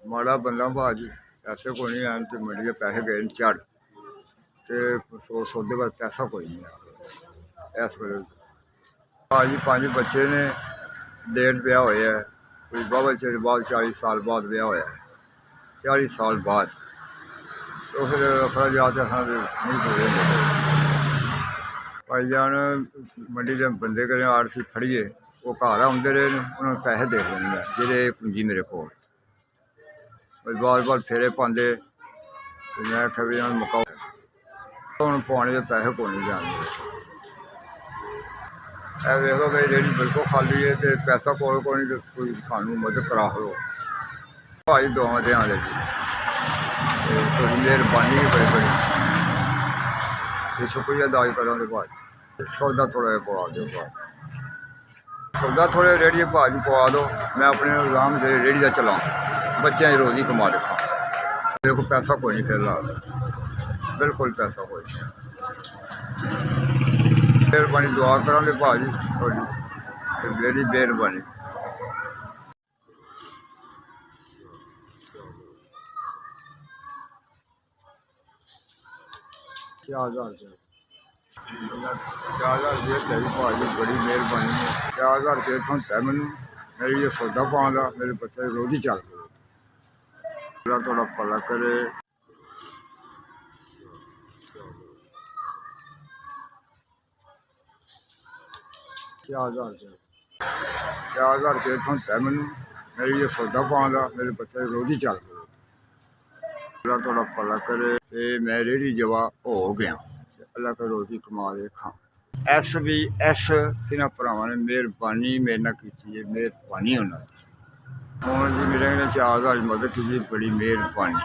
माड़ा बंदा भाजी पैसे कोई नहीं आन तो मंडी के पैसे गए झड़ तो सौदे बाद पैसा कोई नहीं है इस वेले भाजी 5 बच्चे ने लेट ब्याह होया है कोई बाबा चिर बाद 40 साल बाद ब्याह होया है 40 साल बाद तो फिर अखराजात नहीं पूरे भाई जान मंडी के बंदे करें आड़ती फड़िए वो घर आते रहे उन्होंने पैसे दे देने जेह्ड़े पूंजी मेरे को बार बार फेरे पाते मैं आख्या भी मुकाओ हूँ पाने के पैसे को नहीं जाने देखो भाई रेहड़ी बिल्कुल खाली है तो पैसा कोल को नहीं तो कोई सानू मदद करा दो भाई दुआ ध्यान लगी थोड़ी मेहरबानी भी बड़ी बड़ी शुक्रिया अदा करा बाद सौदा थोड़ा जहा पवा दो सौदा थोड़े रेहड़ी भाजी पवा दो मैं अपने आराम से रेहड़ी का चलाऊँ बच्चों की रोज़ी कमा रखा मेरे को पैसा कोई नहीं फिर ला बिल्कुल पैसा कोई नहीं मेहरबानी दुआ करा भाजी थोड़ी मेरी मेहरबानी क्या 4000 रुपये चाहिए भाजी बड़ी मेहरबानी 4000 रुपये थोड़ा मैनू मेरी ये सौदा पाने का मेरे बच्चे रोज़ ही चल पड़े थोड़ा भला करे क्या 4000 रुपये थोड़ा मैनू मेरी ये सौदा पाने का मेरे बच्चे रोज़ ही चल पड़े थोड़ा भला करे मैं रेहड़ी जवा हो गया अल्लाह का रोज़ी कमा के खा एस भी एस तिना भरावां ने मेहरबानी मेरे नाल कीती है मेहरबानी उन्होंने जी मेरे 4000 मदद की बड़ी मेहरबानी।